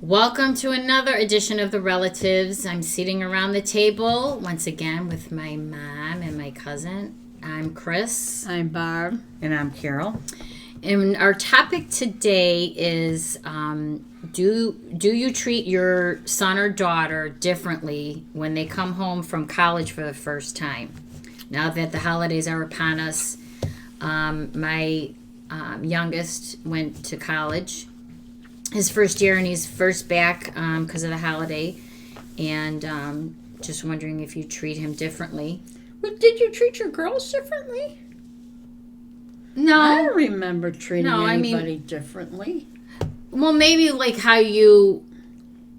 Welcome to another edition of The Relatives. I'm sitting around the table once again with my mom and my cousin. I'm Kris. I'm Barb. And I'm Carol. And our topic today is do you treat your son or daughter differently when they come home from college for the first time? Now that the holidays are upon us, my youngest went to college his first year, and he's first back because of the holiday, and just wondering if you treat him differently. Well, did you treat your girls differently? No. I don't remember treating anybody differently. Well, maybe like how you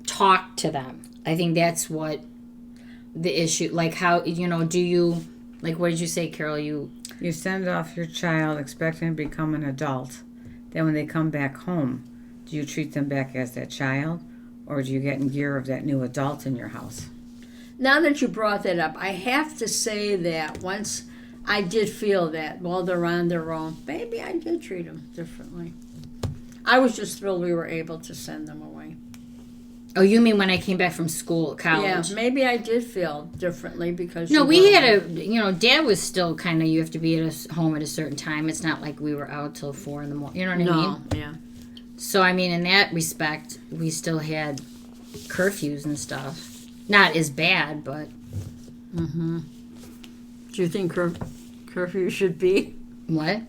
talk to them. I think that's what the issue, like how, do you, like what did you say, Carol? You send off your child expecting to become an adult. Then when they come back home, do you treat them back as that child, or do you get in gear of that new adult in your house? Now that you brought that up, I have to say that once I did feel that while they're on their own, maybe I did treat them differently. I was just thrilled we were able to send them away. Oh, you mean when I came back from school, college? Yeah, maybe I did feel differently because... No, we had Dad was still kind of, you have to be at home at a certain time. It's not like we were out till 4 in the morning. You know what I mean? Yeah. So, I mean, in that respect, we still had curfews and stuff. Not as bad, but... Mm-hmm. Do you think curfew should be? What?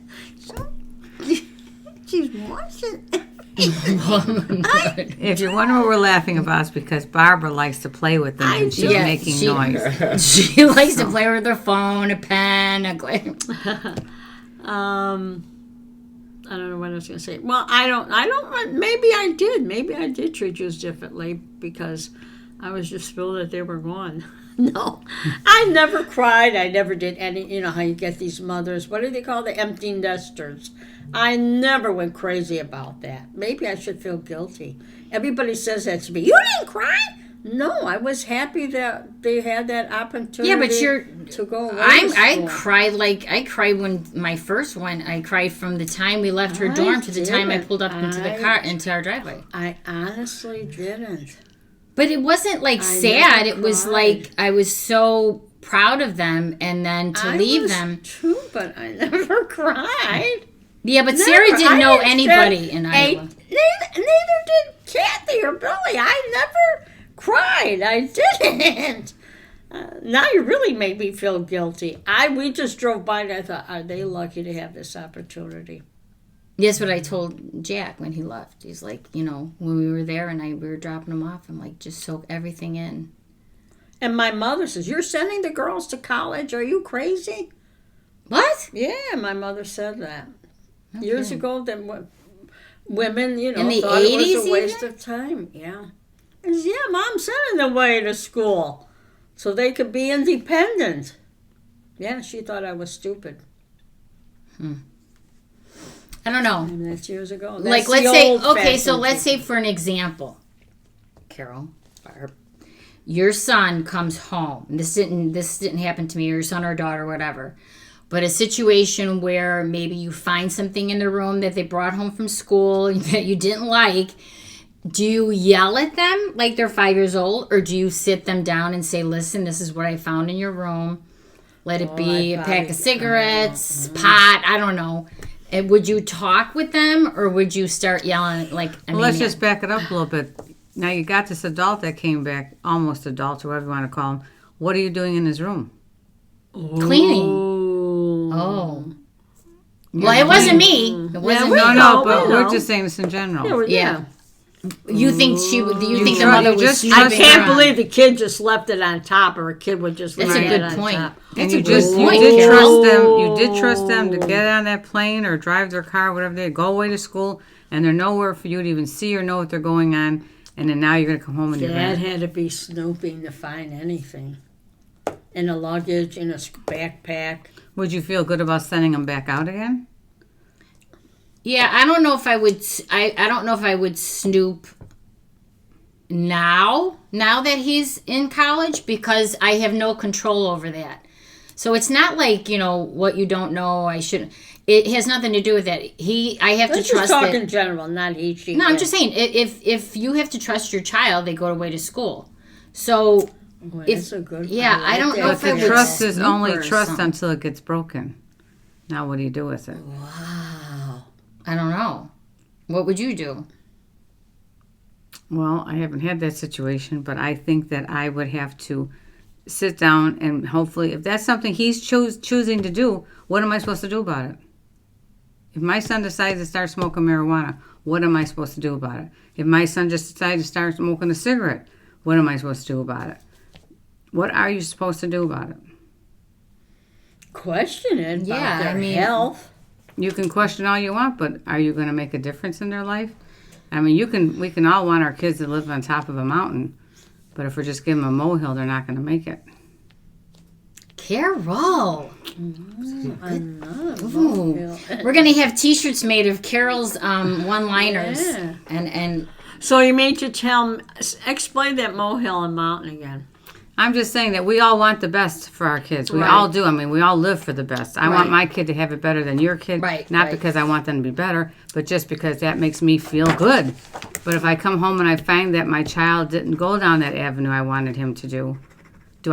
She's watching. If you're wondering what we're laughing about, it's because Barbara likes to play with them and she's making noise. She likes to play with her phone, a pen, I don't know what I was going to say. Well, I don't, maybe I did treat you differently because I was just thrilled that they were gone. No, I never cried. I never did any, you know how you get these mothers, what do they call the empty nesters? I never went crazy about that. Maybe I should feel guilty. Everybody says that to me. You didn't cry? No, I was happy that they had that opportunity. Yeah, but to go away. I cried when my first one. I cried from the time we left her dorm to the time I pulled up into our driveway. I honestly didn't. But it wasn't like sad. It was like I was so proud of them, and then to leave them too. But I never cried. Yeah, but Sarah didn't know anybody in Iowa. Neither did Kathy or Billy. I never cried. I didn't. Now you really made me feel guilty. We just drove by and I thought, are they lucky to have this opportunity? That's what I told Jack when he left. He's like, when we were there and we were dropping him off, I'm like, just soak everything in. And my mother says, you're sending the girls to college? Are you crazy? What? Yeah, my mother said that. Okay. Years ago, that women, in the thought 80s it was a waste of time. Yeah. Yeah, Mom sending them away to school so they could be independent. Yeah, she thought I was stupid. I don't know. And that's years ago. Let's say for an example, Carol, Barb, your son comes home. This didn't happen to me, or your son or daughter, or whatever. But a situation where maybe you find something in the room that they brought home from school that you didn't like. Do you yell at them like they're 5 years old, or do you sit them down and say, listen, this is what I found in your room. Let it be a pack of cigarettes, pot, I don't know. And would you talk with them, or would you start yelling Let's just back it up a little bit. Now you got this adult that came back, almost adult, or whatever you want to call him. What are you doing in his room? Cleaning. Oh. Well, it wasn't me. It wasn't me. But we're just saying this in general. Yeah. You think the mother was snooping I can't around. believe the kid just left it on top, or a kid would just leave it on point. top. And you did trust them. You did trust them to get on that plane or drive their car, whatever they go away to school, and they're nowhere for you to even see or know what they're going on. And then now you're going to come home and Dad had to be snooping to find anything in a luggage, in a backpack. Would you feel good about sending them back out again? Yeah, I don't know if I would. I don't know if I would snoop now that he's in college, because I have no control over that. So it's not like, what you don't know, I shouldn't. It has nothing to do with that. I have Let's to just trust talk that. in general, not each. No, I'm just saying, if you have to trust your child, they go away to school. So, Well, if that's a good. yeah, I don't know But if I the would trust is snoop only or trust something. until it gets broken. Now what do you do with it? Wow, I don't know. What would you do? Well, I haven't had that situation, but I think that I would have to sit down and hopefully, if that's something he's choosing to do, what am I supposed to do about it? If my son decides to start smoking marijuana, what am I supposed to do about it? If my son just decides to start smoking a cigarette, what am I supposed to do about it? What are you supposed to do about it? Question it about Yeah, their I mean- health. You can question all you want, but are you going to make a difference in their life? I mean, we can all want our kids to live on top of a mountain, but if we're just giving them a molehill, they're not going to make it. Carol. Another Ooh. molehill. We're gonna have T-shirts made of Carol's one-liners, Yeah. and So you made to explain that molehill and mountain again. I'm just saying that we all want the best for our kids. We Right. all do. I mean, we all live for the best. I want Right. my kid to have it better than your kid. Right, Not right. because I want them to be better, but just because that makes me feel good. But if I come home and I find that my child didn't go down that avenue I wanted him to do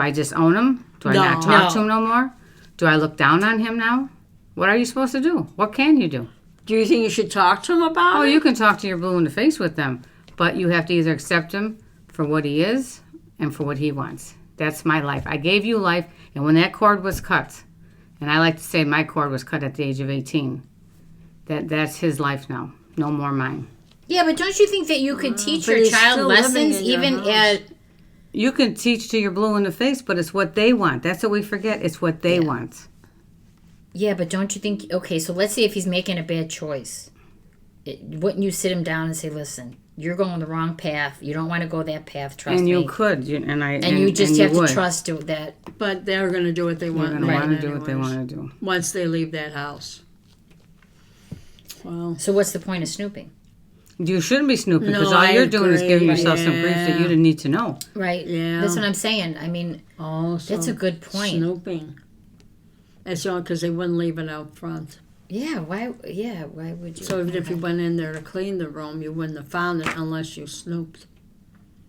I just own him? Do I not No. talk to him no more? Do I look down on him now? What are you supposed to do? What can you do? Do you think you should talk to him about Oh, it? you can talk to your blue in the face with them, but you have to either accept him for what he is and for what he wants. That's my life. I gave you life, and when that cord was cut, and I like to say my cord was cut at the age of 18, that's his life now. No more mine. yeah. But don't you think that you could teach but your he's child still living lessons in your even house. at? You can teach to your blue in the face, but it's what they want. That's what we forget. It's what they want. Yeah, but don't you think? Okay, so let's say if he's making a bad choice, wouldn't you sit him down and say, "Listen, you're going the wrong path. You don't want to go that path. Trust And me." you could, and you just have would. to trust that. But they're going to do what they They're want. going to right, want to do what they anyways, want to do. once they leave that house. Well, So what's the point of snooping? You shouldn't be snooping No, because all I you're doing is giving agree. yourself some grief that you didn't need to know. Right. Yeah. That's what I'm saying. I mean, also that's a good point. Snooping. That's all because they wouldn't leave it out front. Yeah. Why? Yeah. Why would you? So even if you went in there to clean the room, you wouldn't have found it unless you snooped.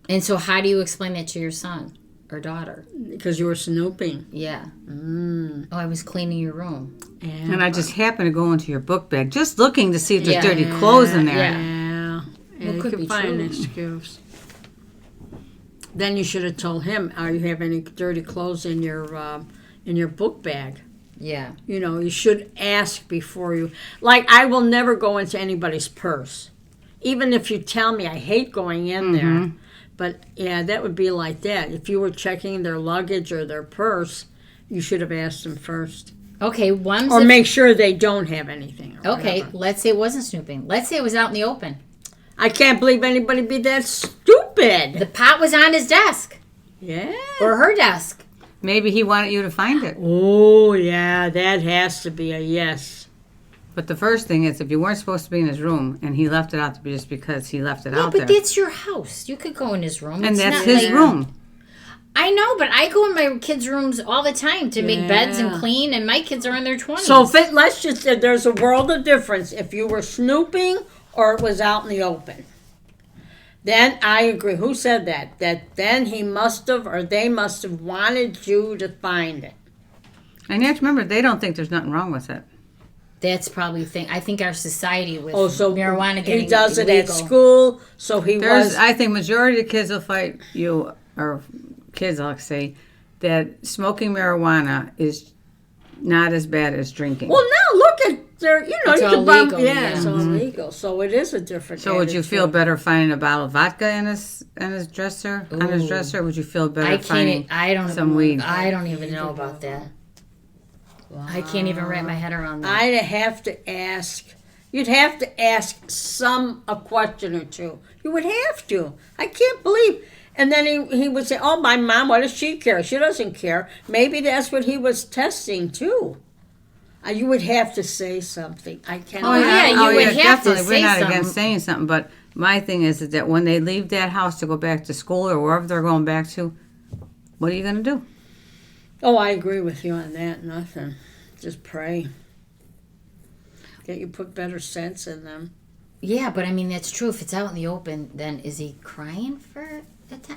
And so, how do you explain that to your son or daughter? Because you were snooping. Yeah. Oh, I was cleaning your room. And I just happened to go into your book bag, just looking to see if there's Yeah. dirty clothes in there. Yeah. Well, You could could be find true. an excuse. Then you should have told him, "Are you have any dirty clothes in your book bag?" Yeah. You know, you should ask before you. Like, I will never go into anybody's purse, even if you tell me. I hate going in there, but yeah, that would be like that. If you were checking their luggage or their purse, you should have asked them first, Okay. One. or make sure they don't have anything. Or Okay. whatever. Let's say it wasn't snooping. Let's say it was out in the open. I can't believe anybody be that stupid. The pot was on his desk Yeah. or her desk. Maybe he wanted you to find it. Oh, yeah, that has to be a yes. But the first thing is, if you weren't supposed to be in his room and he left it out just because he left it Yeah, out but there, that's your house. You could go in his room. and It's that's not his like- room. I know, but I go in my kids' rooms all the time to make beds and Yeah. clean, and my kids are in their 20s. So let's just say there's a world of difference if you were snooping or it was out in the open. Then I agree. Who said that? That then he must have or they must have wanted you to find it. And you have to remember, they don't think there's nothing wrong with it. That's probably the thing. I think our society with Oh, so marijuana getting he does it illegal. at school. So he was. I think majority of kids will fight you, or kids, I'll say, that smoking marijuana is not as bad as drinking. Well, now look at their. You know, It's you all can buy. legal, Yeah, yeah. it's all legal. So it is a different. So would you feel attitude. better finding a bottle of vodka in his dresser on his Ooh. dresser? Would you feel better I finding can't. I don't. some weed? I don't even know about that. I can't even wrap my head around that. I'd have to ask. You'd have to ask a question or two. You would have to. I can't believe. And then he would say, "Oh, my mom. What does she care? She doesn't care." Maybe that's what he was testing too. You would have to say something. I can't. Oh, yeah, you would have to definitely. say We're not something. against saying something, but my thing is that when they leave that house to go back to school or wherever they're going back to, what are you going to do? Oh, I agree with you on that. Nothing. Just pray. that you put better sense in them. Yeah, but I mean, that's true. If it's out in the open, then is he crying for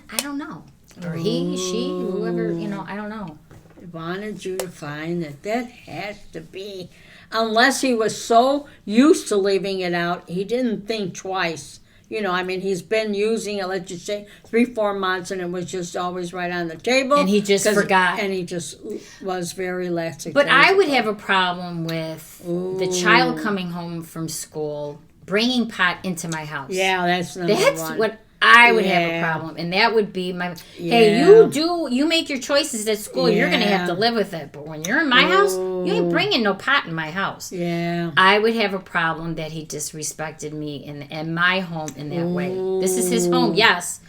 I don't know. Or he, she, whoever, I don't know. I wanted you to find that has to be, unless he was so used to leaving it out, he didn't think twice. He's been using it, let's just say, 3-4 months, and it was just always right on the table. And he just forgot. And he just was very lackadaisical. But I would have a problem with the child coming home from school, bringing pot into my house. Yeah, that's number one. That's what I would have a problem. And that would be my, hey, you make your choices at school. You're going to have to live with it. But when you're in my house, you ain't bringing no pot in my house. Yeah. I would have a problem that he disrespected me and my home in that way. This is his home, yes.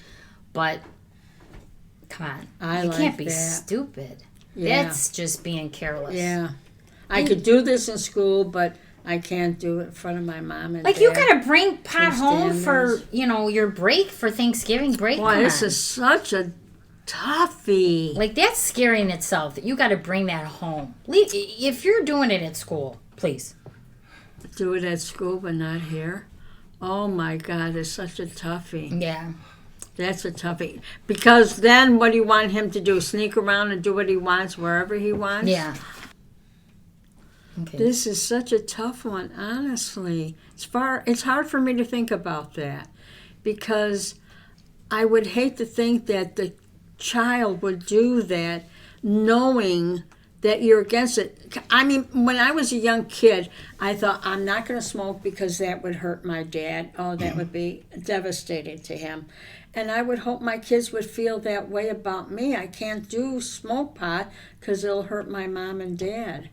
But, come on. You can't be stupid. Yeah. That's just being careless. Yeah. I could do this in school, but I can't do it in front of my mom and Dad. You gotta bring pot home for, your break, for Thanksgiving break. Boy, this is such a toughie. That's scary in itself, that you gotta bring that home. If you're doing it at school, please. Do it at school, but not here? Oh my God, it's such a toughie. Yeah. That's a toughie. Because then what do you want him to do? Sneak around and do what he wants wherever he wants? Yeah. Okay. This is such a tough one, honestly. It's hard for me to think about that, because I would hate to think that the child would do that knowing that you're against it. I mean, when I was a young kid, I thought, I'm not going to smoke because that would hurt my dad. Oh, that would be devastating to him. And I would hope my kids would feel that way about me. I can't do smoke pot because it'll hurt my mom and dad.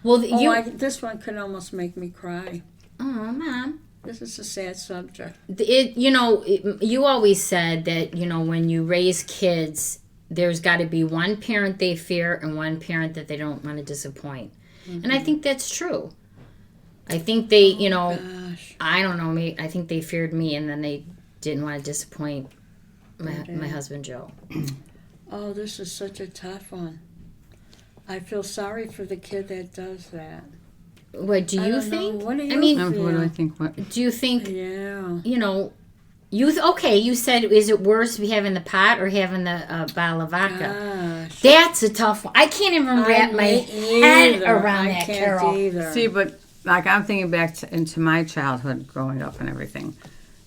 Well, this one could almost make me cry. Oh, Mom. This is a sad subject. You always said that, when you raise kids, there's got to be one parent they fear and one parent that they don't want to disappoint. Mm-hmm. And I think that's true. I think they, gosh. I don't know, I think they feared me, and then they didn't want to disappoint my husband, Joe. Oh, this is such a tough one. I feel sorry for the kid that does that. What do you think? What do you feel? What do I think? What? Do you think, yeah. You said, is it worse having the pot or having the bottle of vodka? Gosh. That's a tough one. I can't even wrap my head around that, Carol. Either. See, but I'm thinking back into my childhood growing up and everything.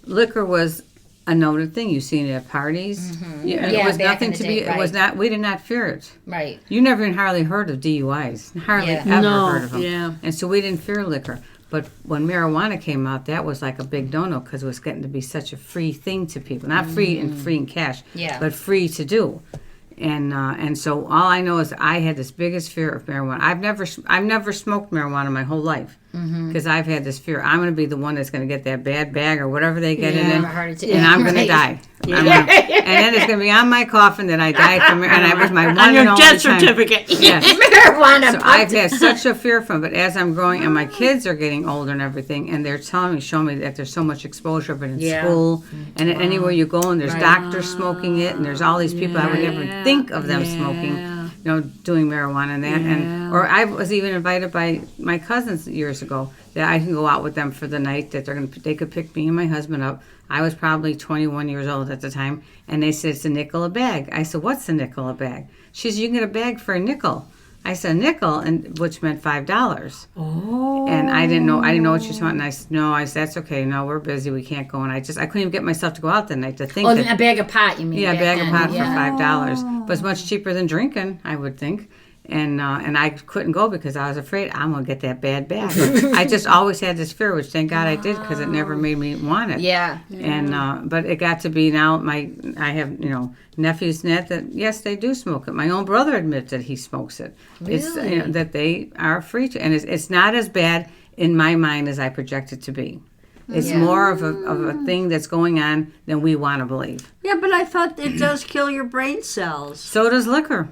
Liquor was a noted thing. You seen it at parties. Mm-hmm. Yeah, it was nothing to be. Right. It was not. We did not fear it. Right. You never even hardly heard of DUIs. Hardly ever heard of them. Yeah. And so we didn't fear liquor. But when marijuana came out, that was like a big no-no because it was getting to be such a free thing to people. Not free in cash, but free to do. And so all I know is I had this biggest fear of marijuana. I've never smoked marijuana my whole life because I've had this fear. I'm going to be the one that's going to get that bad bag or whatever they get in it, and I'm going to die. Yeah. And then it's going to be on my coffin that I died from, and I was my one on your and only death certificate. Yes. Marijuana. So I've had such a fear from it. But as I'm growing, and my kids are getting older and everything, and they're showing me that there's so much exposure of it in school, and anywhere you go, and there's doctors smoking it, and there's all these people I would never think of them smoking. Doing marijuana and that, or I was even invited by my cousins years ago that I can go out with them for the night. That they could pick me and my husband up. I was probably 21 years old at the time, and they said it's a nickel a bag. I said, "What's a nickel a bag?" She said, "You can get a bag for a nickel." I said, "A nickel," and which meant $5. Oh. And I didn't know what she was talking. And I said, "No," I said, "That's okay. No, we're busy. We can't go." And I couldn't even get myself to go out that night to think. Oh, a bag of pot, you mean? Yeah, a bag of pot for $5. But it's much cheaper than drinking, I would think. And I couldn't go because I was afraid I'm going to get that bad bag. I just always had this fear, which thank God I did because it never made me want it. Yeah. And but it got to be now I have nephews that yes they do smoke it. My own brother admits that he smokes it. Really? It's that they are free to, and it's not as bad in my mind as I project it to be. It's more of a thing that's going on than we want to believe. Yeah, but I thought it does kill your brain cells. So does liquor.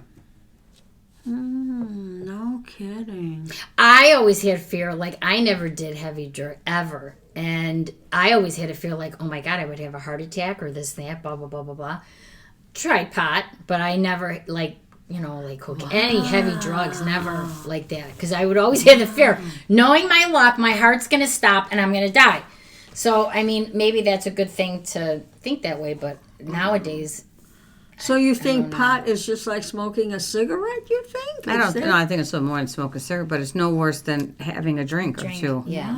No kidding. I always had fear, I never did heavy drug ever. And I always had a fear oh my God, I would have a heart attack or this, that, blah, blah, blah, blah, blah. Tried pot, but I never, like cocaine, any heavy drugs, never like that. Because I would always have the fear, knowing my luck, my heart's going to stop and I'm going to die. So, I mean, maybe that's a good thing to think that way, but nowadays... So you think pot is just like smoking a cigarette, you think? I don't know. I think it's a little more than smoke a cigarette, but it's no worse than having a drink or two. Yeah.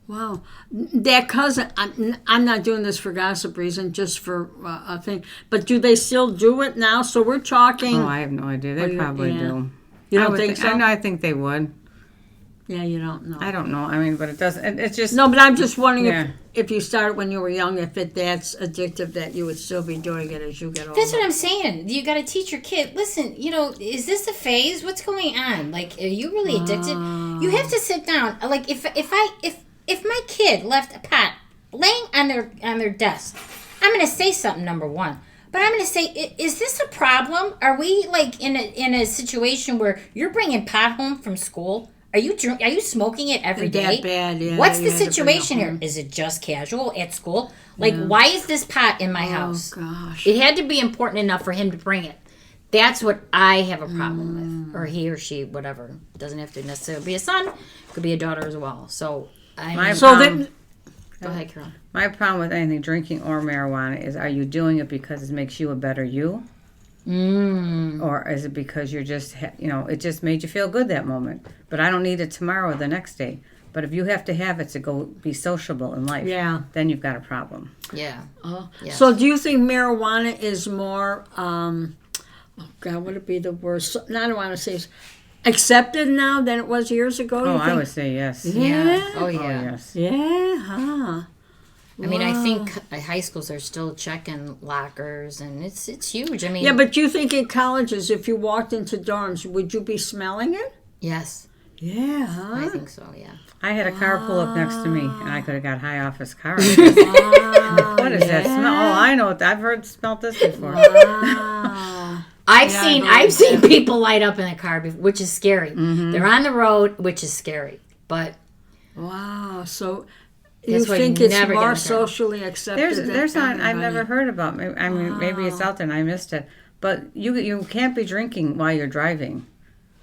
Wow. That cousin, I'm not doing this for gossip reason, just for a thing, but do they still do it now? So we're talking... Oh, I have no idea. They probably do. You don't think so? I think they would. Yeah, you don't know. I don't know. I mean, but it doesn't. It's just... No, but I'm just wondering if you started when you were young, if that's addictive, that you would still be doing it as you get older. That's what I'm saying. You got to teach your kid, listen, is this a phase? What's going on? Like, are you really addicted? You have to sit down. Like, if my kid left a pot laying on their desk, I'm going to say something, number one. But I'm going to say, is this a problem? Are we, like, in a situation where you're bringing pot home from school? Are you smoking it every day? That bad, yeah. What's the situation here? Is it just casual at school? Like, why is this pot in my house? Oh, gosh. It had to be important enough for him to bring it. That's what I have a problem with. Or he or she, whatever. Doesn't have to necessarily be a son. Could be a daughter as well. So, go ahead, Carol. My problem with anything drinking or marijuana is, are you doing it because it makes you a better you? Or is it because you're just, it just made you feel good that moment? But I don't need it tomorrow or the next day. But if you have to have it to go be sociable in life, then you've got a problem. Yeah. Yes. So do you think marijuana is more, oh God, would it be the worst? I don't want to say accepted now than it was years ago? Oh, I would say yes. Yeah. Oh, yeah. Oh, yes. Yeah, huh. I mean, I think high schools are still checking lockers, and it's huge. I mean, yeah, but you think in colleges, if you walked into dorms, would you be smelling it? yes, Yeah, huh? I think so. Yeah. I had a car pull up next to me, and I could have got high off his car. What is that smell? Oh, I know. I've smelled this before. I've seen people light up in a car, which is scary. Mm-hmm. They're on the road, which is scary. But wow, so you think it's more socially accepted? There's not. I've never heard about. I mean, maybe it's out there and I missed it. But you can't be drinking while you're driving.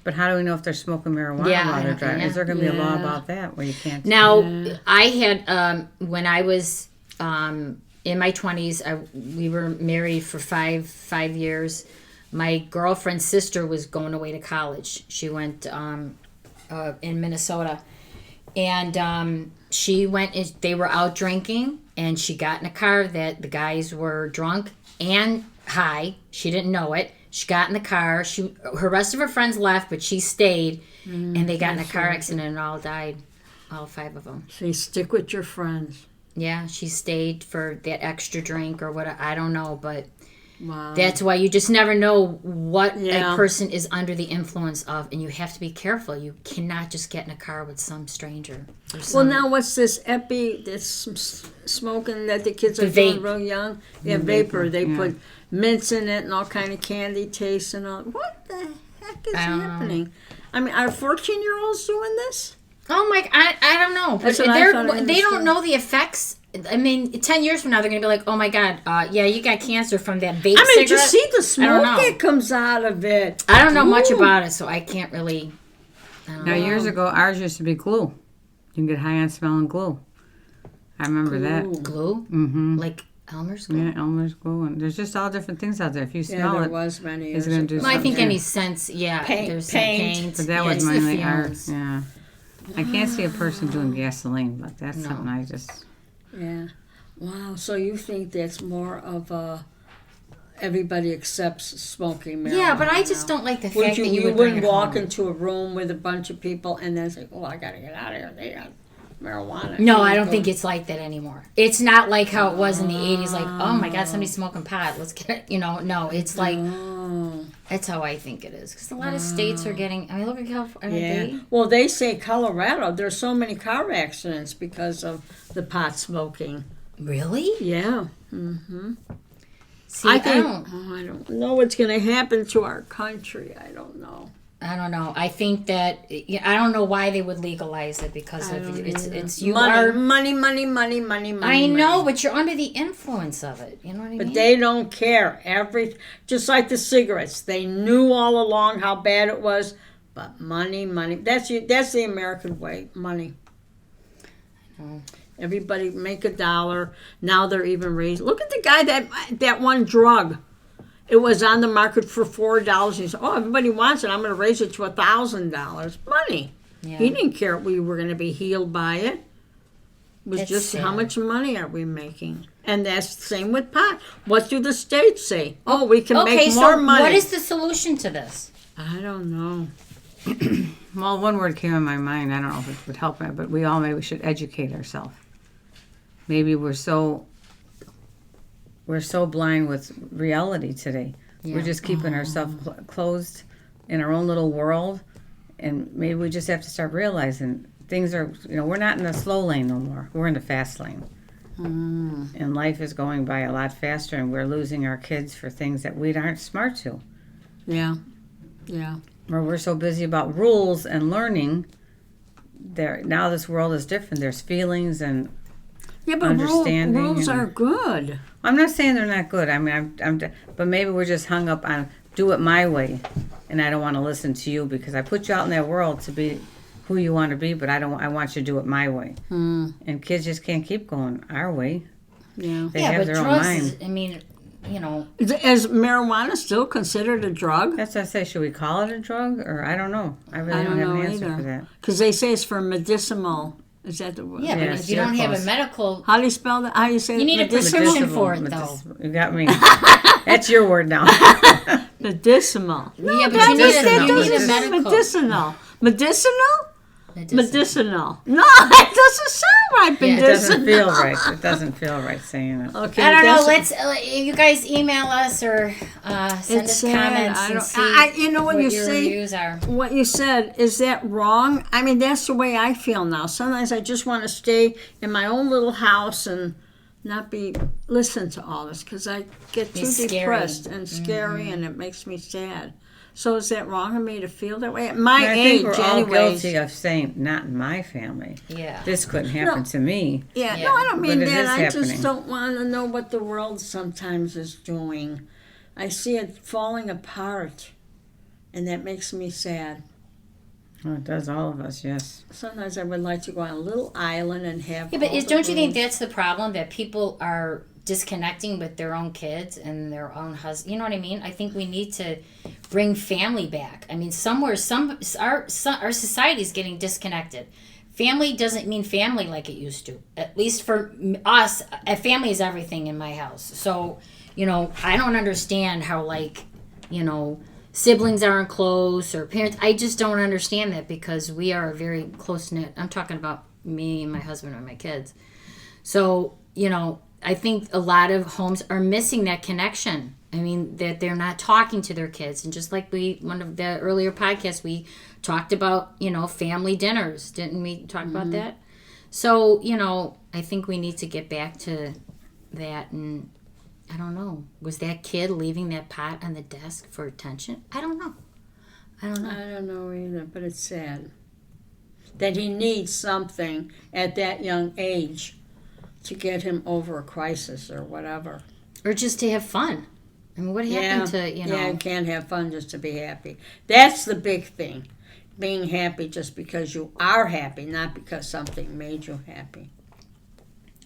But how do we know if they're smoking marijuana while they're driving? Is there going to be a law about that where you can't? Now, I had when I was in my 20s, we were married for five years. My girlfriend's sister was going away to college. She went in Minnesota, and she went. They were out drinking, and she got in a car that the guys were drunk and high. She didn't know it. She got in the car. Her rest of her friends left, but she stayed, and they got in a car accident and all died, all 5 of them. So you stick with your friends. Yeah, she stayed for that extra drink or what, I don't know, but wow. That's why you just never know what a person is under the influence of, and you have to be careful. You cannot just get in a car with some stranger. Well, now what's this this smoking that the kids are doing real young? Yeah, vapor. They put mints in it and all kind of candy taste and all. What the heck is happening? I mean, are 14-year-olds doing this? Oh my! I don't know. But they don't know the effects. I mean, 10 years from now, they're going to be like, oh my God, you got cancer from that vape cigarette. I mean, just see the smoke that comes out of it. I don't know much about it, so I can't really. Now, years ago, ours used to be glue. You can get high on smelling glue. I remember that. Glue? Mm-hmm. Like Elmer's glue? Yeah, Elmer's glue. And there's just all different things out there. If you smell there was many years ago. I think any sense, there's paint. But that was mainly ours. Yeah. I can't see a person doing gasoline, but that's something I just... Yeah. Wow. So you think that's more of a everybody accepts smoking marijuana? Yeah, but I just don't like the fact that you wouldn't walk into a room with a bunch of people and then say, "Oh, I got to get out of here. They got marijuana." No, I don't think it's like that anymore. It's not like how it was in the 80s, like, oh my God, somebody's smoking pot. Let's get it. No, it's like, that's how I think it is. Because a lot of states are getting, I mean, look at California. Yeah. Well, they say Colorado, there's so many car accidents because of the pot smoking. Really? Yeah. Mm-hmm. See, I don't know what's going to happen to our country. I don't know. I don't know. I think that I don't know why they would legalize it because of it's you money, are money. I know, but you're under the influence of it. You know what I mean? But they don't care. Just like the cigarettes, they knew all along how bad it was. But money. That's the American way. Money. Everybody make $1. Now they're even raising. Look at the guy that one drug. It was on the market for $4. He said, "Oh, everybody wants it. I'm going to raise it to $1,000." Money. Yeah. He didn't care if we were going to be healed by it. It was just sad. How much money are we making? And that's the same with pot. What do the states say? Oh, we can make more money. What is the solution to this? I don't know. Well, one word came in my mind. I don't know if it would help me, but we all maybe should educate ourselves. Maybe we're so blind with reality today. Yeah. We're just keeping ourselves closed in our own little world, and maybe we just have to start realizing things are, we're not in the slow lane no more. We're in the fast lane. And life is going by a lot faster, and we're losing our kids for things that we aren't smart to. Yeah. Where we're so busy about rules and learning, now this world is different. There's feelings and understanding. Rules are good. I'm not saying they're not good. I mean, but maybe we're just hung up on do it my way, and I don't want to listen to you because I put you out in that world to be who you want to be, but I want you to do it my way. And kids just can't keep going our way. Yeah, they have their own mind. Is marijuana still considered a drug? That's what I say. Should we call it a drug, or I don't know. I really don't have an answer for that. Because they say it's for medicinal. Is that the word? Yeah, but if you don't have a medical... How do you spell that? How do you say it? You need a prescription for it, though. You got me. That's your word now. Medicinal. No, yeah, but you need a medical. Medicinal? No, that doesn't sound right. Yeah, it doesn't feel right. It doesn't feel right saying it. Okay, I don't know. Let's you guys email us or send us comments and see what your say, reviews are. What you said, is that wrong? I mean, that's the way I feel now. Sometimes I just want to stay in my own little house and not listen to all this because I get too depressed and scary, and it makes me sad. So is that wrong of me to feel that way? At my age, we're all guilty of saying, not in my family. Yeah. This couldn't happen to me. Yeah. No, I don't mean that. I just don't want to know what the world sometimes is doing. I see it falling apart, and that makes me sad. Oh, it does all of us, yes. Sometimes I would like to go on a little island and have... Yeah, but don't you think that's the problem, that people are disconnecting with their own kids and their own husband? You know what I mean? I think we need to bring family back. I mean, our society is getting disconnected. Family doesn't mean family like it used to. At least for us, a family is everything in my house. So, I don't understand how, siblings aren't close or parents. I just don't understand that because we are a very close-knit. I'm talking about me and my husband and my kids. So, I think a lot of homes are missing that connection. I mean, that they're not talking to their kids. And just like one of the earlier podcasts, we talked about, family dinners. Didn't we talk about that? So, I think we need to get back to that. And I don't know. Was that kid leaving that pot on the desk for attention? I don't know. I don't know either, but it's sad that he needs something at that young age to get him over a crisis or whatever. Or just to have fun. I mean, what happened to, Yeah, you can't have fun just to be happy. That's the big thing. Being happy just because you are happy, not because something made you happy.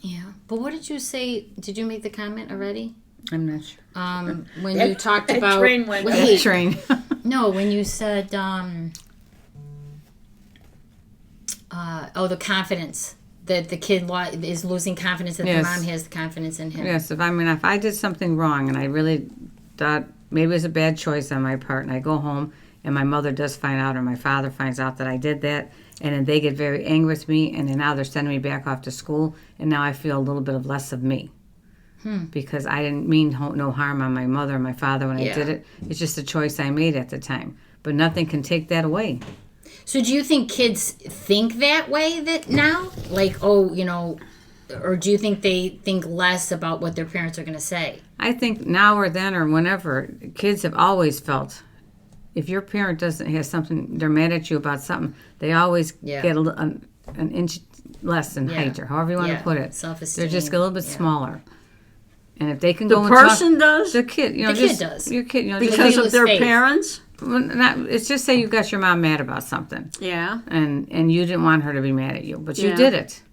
Yeah. But what did you say? Did you make the comment already? I'm not sure. When you talked about... Train. No, when you said, the confidence. That the kid is losing confidence, that the mom has the confidence in him. Yes, if I did something wrong and I really thought maybe it was a bad choice on my part, and I go home and my mother does find out or my father finds out that I did that, and then they get very angry with me, and then now they're sending me back off to school, and now I feel a little bit of less of me. Because I didn't mean no harm on my mother or my father when I did it. It's just a choice I made at the time. But nothing can take that away. So do you think kids think that way now? Or do you think they think less about what their parents are going to say? I think now or then or whenever, kids have always felt, if your parent has something, they're mad at you about something, they always get an inch less in height, or however you want to put it. Self-esteem. They're just a little bit smaller. And if they can The go and person talk, does? the kid, The kid does. Your kid, Because of their parents? Well, it's just say you got your mom mad about something. Yeah. And you didn't want her to be mad at you, but you Yeah. did it.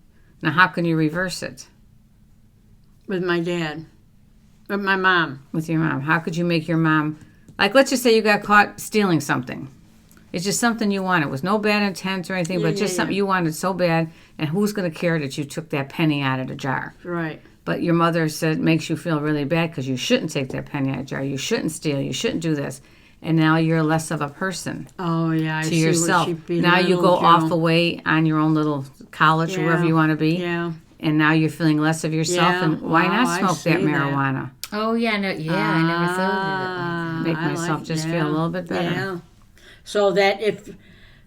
Now, how can you reverse it? With my dad. With my mom. With your mom. How could you make your mom, like, let's just say you got caught stealing something. It's just something you wanted. It was no bad intent or anything, but just something you wanted so bad, and who's going to care that you took that penny out of the jar? Right. But your mother said makes you feel really bad because you shouldn't take that penny out of the jar. You shouldn't steal. You shouldn't do this. And now you're less of a person Oh, yeah. I to see yourself. What she Now you go belittled off away on your own little college or wherever you want to be. Yeah. And now you're feeling less of yourself. Yeah. And why Wow, not I smoke that see that. marijuana? Oh, yeah. No, I never thought of it. Make myself just feel a little bit better. Yeah. So that if...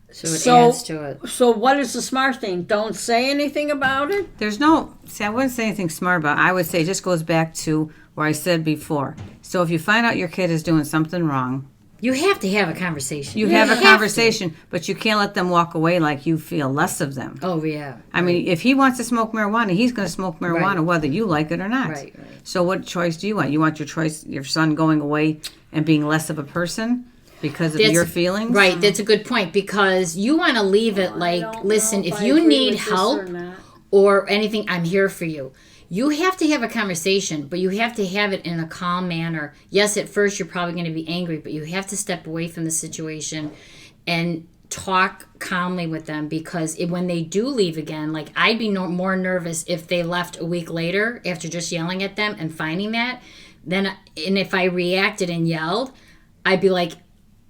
So it adds to it. So what is the smart thing? Don't say anything about it? There's no, see, I wouldn't say anything smart about it. I would say it just goes back to where I said before. So if you find out your kid is doing something wrong, You have to have a conversation. you have a conversation, but you can't let them walk away like you feel less of them. Oh, yeah. I mean, if he wants to smoke marijuana, he's going to smoke marijuana whether you like it or not. Right. So what choice do you want? You want your son going away and being less of a person because of your feelings? Right. That's a good point, because you want to leave it like, listen, if you need help or anything, I'm here for you. You have to have a conversation, but you have to have it in a calm manner. Yes, at first you're probably going to be angry, but you have to step away from the situation and talk calmly with them, because when they do leave again, like, I'd be more nervous if they left a week later after just yelling at them and finding that. And if I reacted and yelled, I'd be like,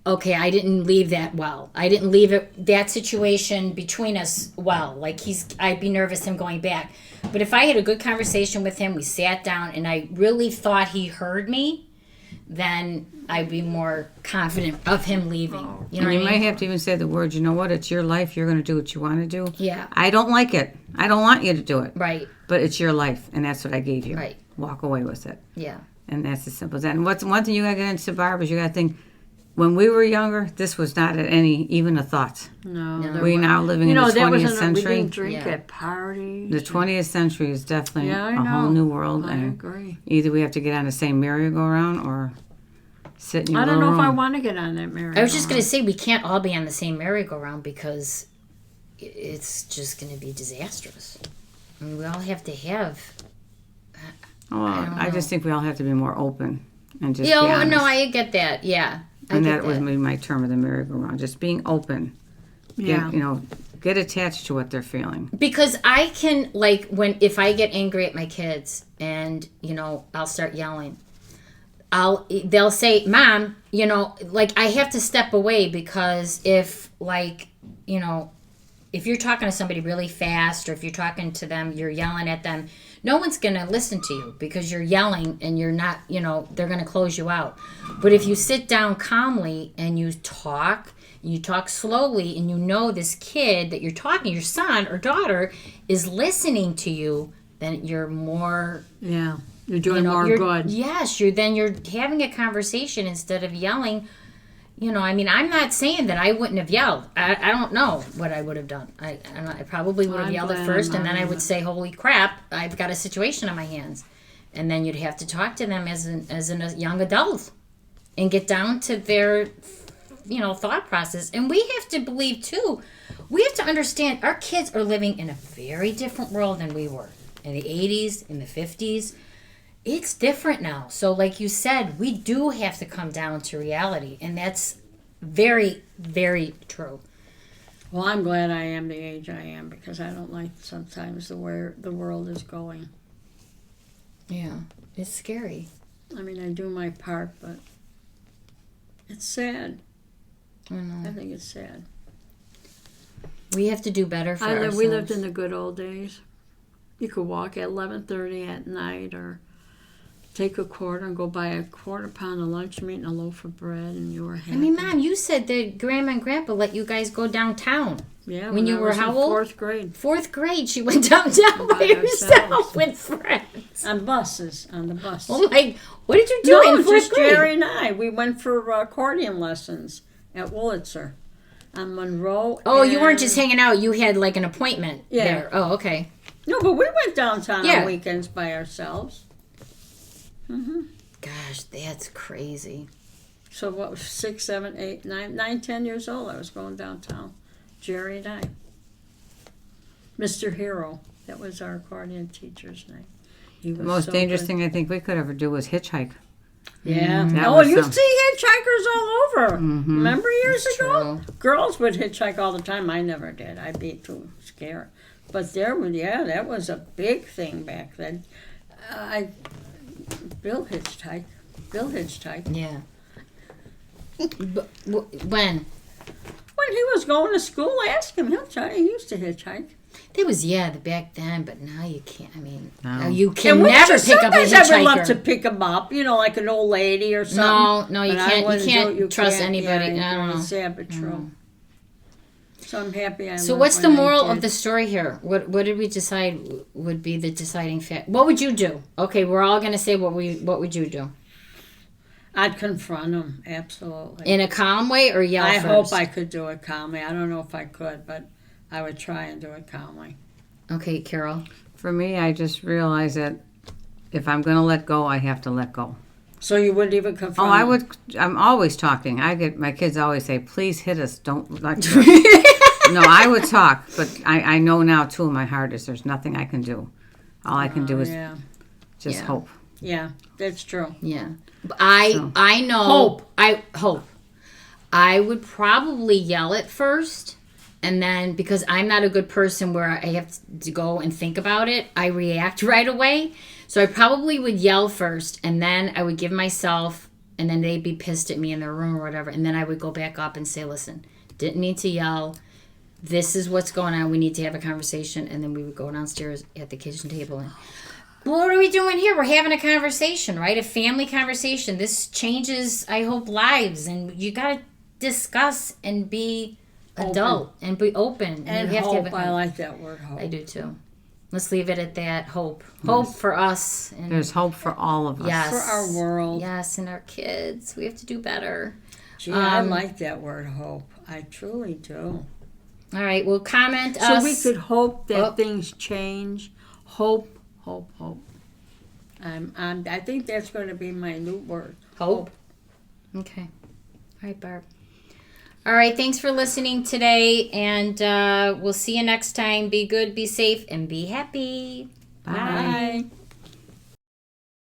okay, I didn't leave that well. I didn't leave that situation between us well. Like, I'd be nervous him going back. But if I had a good conversation with him, we sat down, and I really thought he heard me, then I'd be more confident of him leaving. You know what I mean? might have to even say the words, you know what, it's your life. You're going to do what you want to do. Yeah. I don't like it. I don't want you to do it. Right. But it's your life, and that's what I gave you. Right. Walk away with it. Yeah. And that's as simple as that. And what's one thing you got to get into, Barb, is you got to think, when we were younger, this was not even a thought. No. We're now living in the 20th century. We didn't drink at parties. The 20th century is definitely I a whole know. new world. I and agree. Either we have to get on the same merry-go-round or sit in your I don't know little if I room. want to get on that merry-go-round. I was just going to say, we can't all be on the same merry-go-round, because it's just going to be disastrous. I mean, we all have to have... Well, I just think we all have to be more open and just Yeah, be honest. no, I get that. Yeah. And that was maybe my term of the merry-go-round, just being open. Yeah. Get attached to what they're feeling. Because I can, like, if I get angry at my kids and, I'll start yelling, they'll say, Mom, like, I have to step away, because if you're talking to somebody really fast, or if you're talking to them, you're yelling at them, no one's going to listen to you, because you're yelling and you're not, they're going to close you out. But if you sit down calmly and you talk slowly, and this kid that you're talking, your son or daughter, is listening to you, then you're more... Yeah, you're doing more good. Yes, you're having a conversation instead of yelling. I'm not saying that I wouldn't have yelled. I don't know what I would have done. I probably would have yelled at first, and then I would say, holy crap, I've got a situation on my hands. And then you'd have to talk to them as a young adult and get down to their, thought process. And we have to believe, too, we have to understand our kids are living in a very different world than we were. In the 80s, in the 50s. It's different now. So like you said, we do have to come down to reality. And that's very, very true. Well, I'm glad I am the age I am, because I don't like sometimes where the world is going. Yeah, it's scary. I mean, I do my part, but it's sad. I know. I think it's sad. We have to do better for ourselves. We lived in the good old days. You could walk at 11:30 at night, or take a quarter and go buy a quarter pound of lunch meat and a loaf of bread, and you were happy. I mean, Mom, you said that Grandma and Grandpa let you guys go downtown. Yeah, when you were how old? 4th grade. 4th grade, she went downtown by herself with friends. On the bus. Oh my, what did you do No, in 4th just grade? Jerry and I. We went for accordion lessons at Wurlitzer on Monroe. Oh, you weren't and- just hanging out. You had like an appointment there. Oh, okay. No, but we went downtown Yeah. on weekends by ourselves. Gosh, that's crazy. So what was 6, 7, 8, 9, 10 years old? I was going downtown. Jerry and I. Mr. Hero. That was our accordion teacher's name. He was The most so dangerous good. thing I think we could ever do was hitchhike. Yeah. That Oh, was you some- see hitchhikers all over. Remember years That's ago? true. Girls would hitchhike all the time. I never did. I'd be too scared. But that was a big thing back then. Bill hitchhiked. Yeah. When? When he was going to school, ask him. He'll tell you. He used to hitchhike. There was, back then, but now you can't. I mean, No. now you can And we never just- pick up a sometimes I would love to hitchhiker. pick him up, like an old lady or something. No, you But I can't. You wouldn't do it. can't trust can't. anybody. Yeah, I don't know. It's sad but true. So I'm happy. So what's the moral of the story here? What did we decide would be the deciding fact? What would you do? Okay, we're all gonna say what would you do? I'd confront him, absolutely. In a calm way or yell I first? hope I could do it calmly. I don't know if I could, but I would try and do it calmly. Okay, Carol. For me, I just realized that if I'm going to let go, I have to let go. So you wouldn't even confront Oh, I him? would. I'm always talking. My kids always say, "Please hit us. Don't like." No, I would talk, but I know now too in my heart is there's nothing I can do. All I can do is just Yeah. hope. Yeah, that's true. Yeah. I know. Hope. I hope. I would probably yell at first, and then because I'm not a good person where I have to go and think about it, I react right away. So I probably would yell first, and then I would give myself, and then they'd be pissed at me in their room or whatever, and then I would go back up and say, "Listen, didn't need to yell. This is what's going on. We need to have a conversation." And then we would go downstairs at the kitchen table and, what are we doing here? We're having a conversation, right? A family conversation. This changes, I hope, lives. And you got to discuss and be adult and be open. And you have hope. to have I like that word, hope. I do too. Let's leave it at that. Hope. Hope for us. And There's hope for all of us. yes. For our world. Yes, and our kids. We have to do better. Gee, I like that word, hope. I truly do. All right. Well, comment So us. we could hope that Oh. things change. Hope. I think that's going to be my new word. Hope. Okay. All right, Barb. All right. Thanks for listening today. And we'll see you next time. Be good, be safe, and be happy. Bye. Bye.